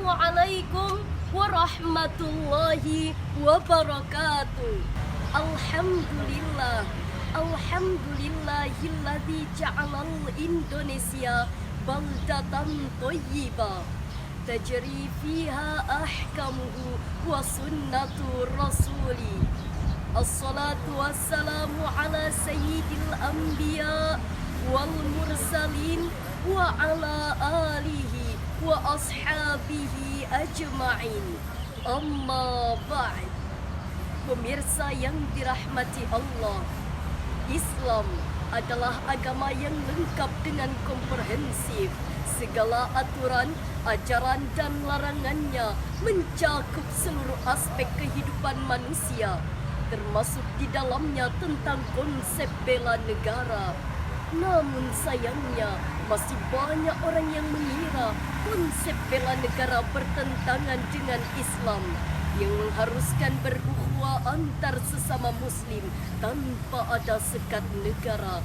Assalamualaikum warahmatullahi wabarakatuh. Alhamdulillah, alhamdulillahilladzi ja'alal Indonesia baldatan thayyiba tajri fiha ahkamuhu wa sunnatu rasuli. Assalatu wassalamu ala sayyidil anbiya wal mursalin wa ala alihi wa ashabihi ajma'in. Amma ba'd. Pemirsa yang dirahmati Allah, Islam adalah agama yang lengkap dengan komprehensif. Segala aturan, ajaran dan larangannya mencakup seluruh aspek kehidupan manusia, termasuk di dalamnya tentang konsep bela negara. Namun sayangnya masih banyak orang yang mengira konsep bela negara bertentangan dengan Islam yang mengharuskan berukhuwah antar sesama muslim tanpa ada sekat negara,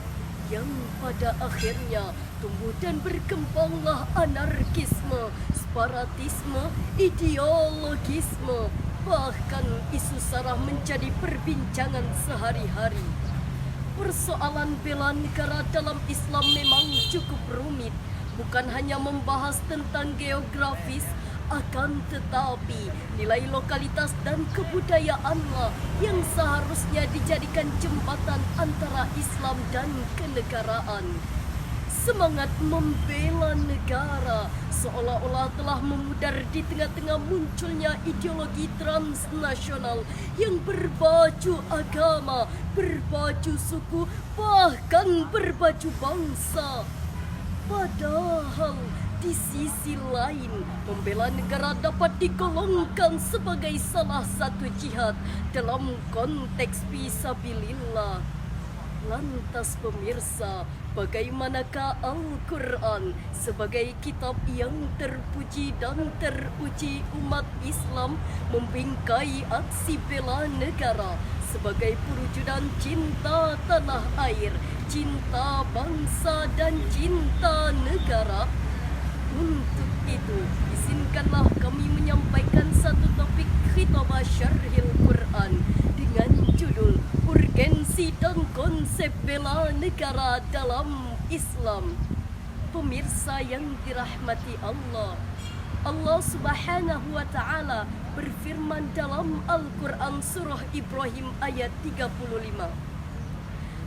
yang pada akhirnya tumbuh dan berkembanglah anarkisme, separatisme, ideologisme, bahkan isu sara menjadi perbincangan sehari-hari. Persoalan bela negara dalam Islam memang cukup rumit, bukan hanya membahas tentang geografis, akan tetapi nilai lokalitas dan kebudayaanlah yang seharusnya dijadikan jembatan antara Islam dan kenegaraan. Semangat membela negara seolah-olah telah memudar di tengah-tengah munculnya ideologi transnasional yang berbaju agama, berbaju suku, bahkan berbaju bangsa. Padahal di sisi lain, membela negara dapat digolongkan sebagai salah satu jihad dalam konteks fisabilillah. Lantas pemirsa, bagaimanakah Al-Quran sebagai kitab yang terpuji dan teruji umat Islam membingkai aksi bela negara sebagai perwujudan cinta tanah air, cinta bangsa dan cinta negara? Untuk itu, izinkanlah kami menyampaikan satu topik khitabah syarhil Quran dengan judul Urgensi dan Konsep Bela Negara dalam Islam. Pemirsa yang dirahmati Allah, Allah Subhanahu wa Ta'ala berfirman dalam Al-Quran surah Ibrahim ayat 35.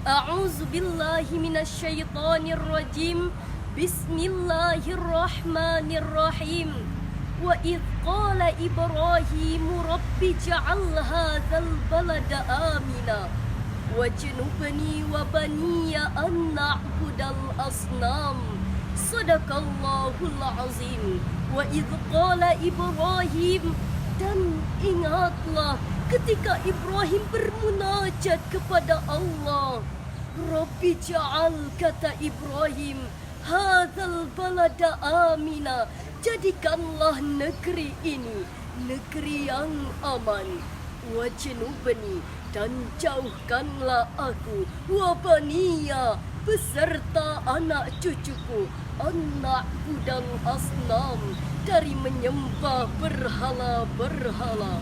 A'udzu billahi minasyaitonir rajim. Bismillahirrahmanirrahim. Wa idh qala Ibrahim rabbi ja'al hadzal balada amina wajnubni wa baniya an na'budal asnam. Sadaqallahul azim. Wa idh qala Ibrahim, dan ingatlah ketika Ibrahim bermunajat kepada Allah. Rabbi ja'al, kata Ibrahim, hadzal balada amina, jadikanlah negeri ini negeri yang aman. Wajnubni, dan jauhkanlah aku, wabaniya, beserta anak cucuku, anak budal asnam, dari menyembah berhala-berhala.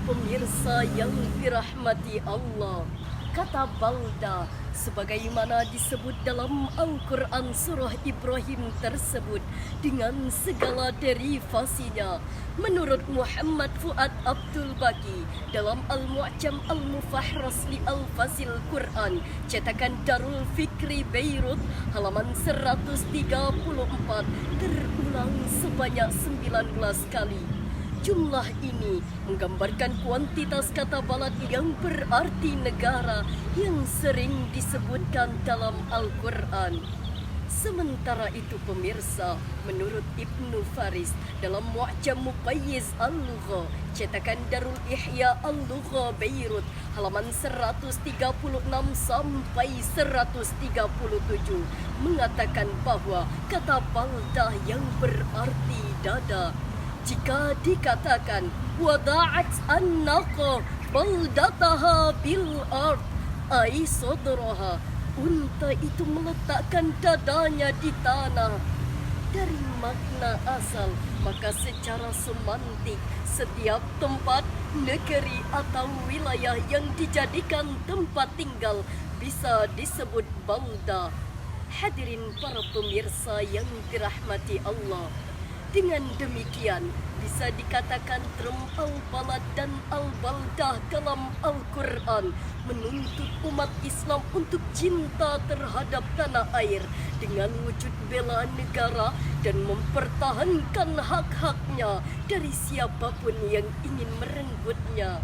Pemirsa yang dirahmati Allah, kata balda sebagaimana disebut dalam Al-Quran surah Ibrahim tersebut dengan segala derivasinya. Menurut Muhammad Fuad Abdul Baqi dalam Al-Mu'jam Al-Mufahras li Al-Fasil Quran cetakan Darul Fikri Beirut halaman 134 terulang sebanyak 19 kali. Jumlah ini menggambarkan kuantitas kata balad yang berarti negara yang sering disebutkan dalam Al-Quran. Sementara itu pemirsa, menurut Ibnu Faris dalam Mu'jam Muqayyiz Al-Lugha cetakan Darul Ihya Al-Lugha Beirut halaman 136 sampai 137 mengatakan bahwa kata baldah yang berarti dada. Jika dikatakan wada'at an-naqa baldataha bil ard ay sadraha, unta itu meletakkan dadanya di tanah. dari makna asal, maka secara semantik setiap tempat, negeri atau wilayah yang dijadikan tempat tinggal bisa disebut balda. Hadirin para pemirsa yang dirahmati Allah, dengan demikian bisa dikatakan term al-balad dan al-baldah dalam Al-Quran menuntut umat Islam untuk cinta terhadap tanah air dengan wujud bela negara dan mempertahankan hak-haknya dari siapapun yang ingin merenggutnya.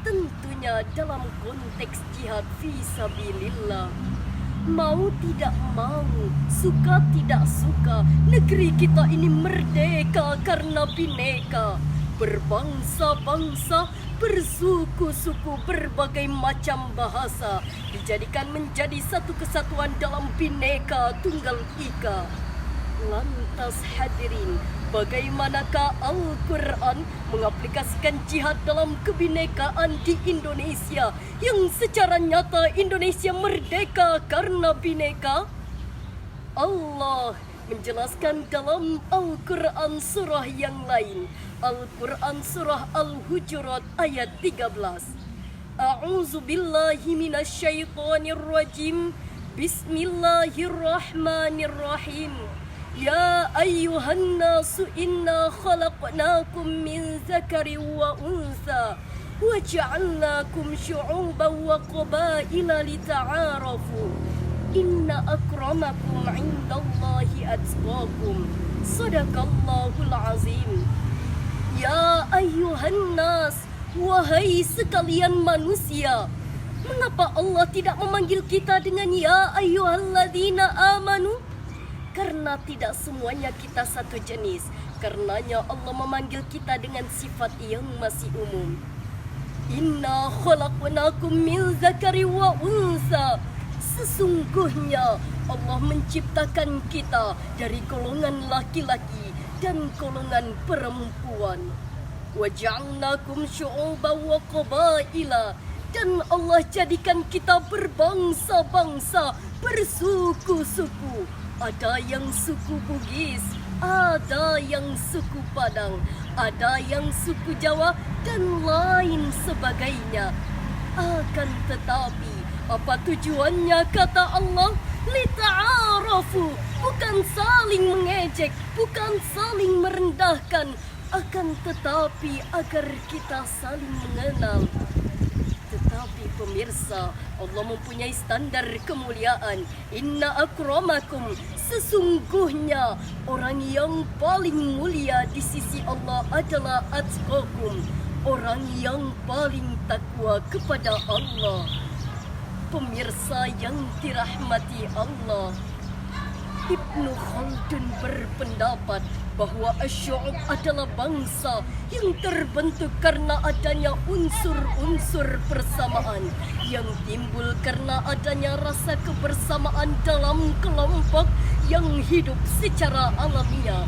Tentunya dalam konteks jihad fisabilillah. Mau tidak mau, suka tidak suka, negeri kita ini merdeka karena bineka. Berbangsa-bangsa, bersuku-suku, berbagai macam bahasa dijadikan menjadi satu kesatuan dalam Bhinneka Tunggal Ika. Lantas hadirin, bagaimanakah Al-Quran mengaplikasikan jihad dalam kebinekaan di Indonesia yang secara nyata Indonesia merdeka karena bineka? Allah menjelaskan dalam Al-Quran surah yang lain, Al-Quran surah Al-Hujurat ayat 13. A'udzu billahi minasyaitonir rajim. Bismillahirrahmanirrahim. Ya ayyuhan nasu inna khalaqnakum min zakarin wa unsa wa ja'alnakum syu'uban wa qabaila lita'arafu. Inna akramakum 'indallahi atqakum. Shadaqallahul azim. Ya ayyuhan nas, wahai sekalian manusia, mengapa Allah tidak memanggil kita dengan ya ayyuhalladzina amanu? Karena tidak semuanya kita satu jenis. Karenanya Allah memanggil kita dengan sifat yang masih umum. Inna khalaqnakum min zakari wa unsa. Sesungguhnya Allah menciptakan kita dari golongan laki-laki dan golongan perempuan. Wa ja'alnakum syu'uban wa qabaila. Dan Allah jadikan kita berbangsa-bangsa, bersuku-suku. Ada yang suku Bugis, ada yang suku Padang, ada yang suku Jawa, dan lain sebagainya. Akan tetapi, apa tujuannya kata Allah? Lita'arafu, bukan saling mengejek, bukan saling merendahkan, akan tetapi agar kita saling mengenal. Tetapi pemirsa, Allah mempunyai standar kemuliaan. Inna akramakum, sesungguhnya orang yang paling mulia di sisi Allah adalah atqakum, orang yang paling takwa kepada Allah. Pemirsa yang dirahmati Allah, Ibnu Khaldun berpendapat bahwa asy'ub adalah bangsa yang terbentuk karena adanya unsur-unsur persamaan yang timbul karena adanya rasa kebersamaan dalam kelompok yang hidup secara alamiah.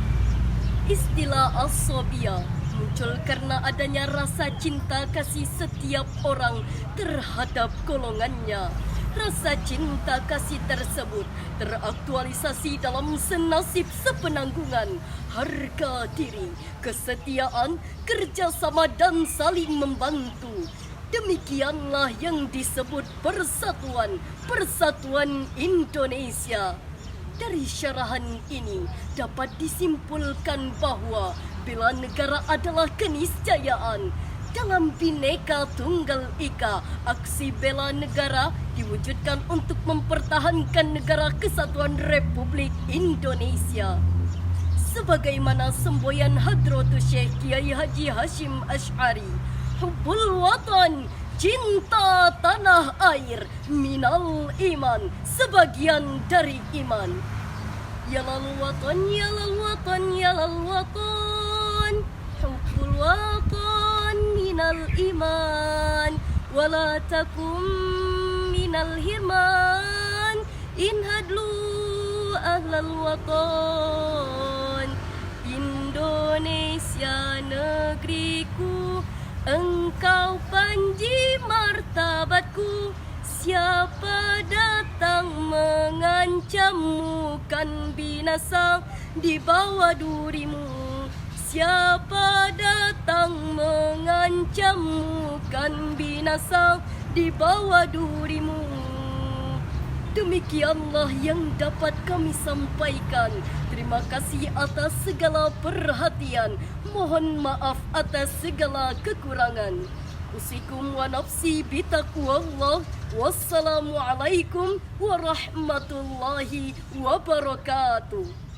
Istilah as-sabiyah muncul karena adanya rasa cinta kasih setiap orang terhadap golongannya. Rasa cinta kasih tersebut teraktualisasi dalam senasib sepenanggungan, harga diri, kesetiaan, kerjasama dan saling membantu. Demikianlah yang disebut persatuan Indonesia. Dari syarahan ini dapat disimpulkan bahwa bela negara adalah keniscayaan. Dalam Bhinneka Tunggal Ika, aksi bela negara diwujudkan untuk mempertahankan negara kesatuan Republik Indonesia. Sebagaimana semboyan Hadratus Syekh Kiai Haji Hashim Asy'ari, hubbul watan, cinta tanah air, minal iman, sebagian dari iman. Yalal watan, yalal watan, yalal watan, hubbul watan minal iman, wala takum minal hirman, inhadlu ahlal watan. Indonesia negeriku, engkau panji martabatku. Siapa datang mengancammu kan binasa, di bawah durimu. Siapa datang mengancammu kan binasa di bawah durimu. Demikianlah yang dapat kami sampaikan. Terima kasih atas segala perhatian. Mohon maaf atas segala kekurangan. Usikum wa nafsi bitaqwallah. Wassalamualaikum warahmatullahi wabarakatuh.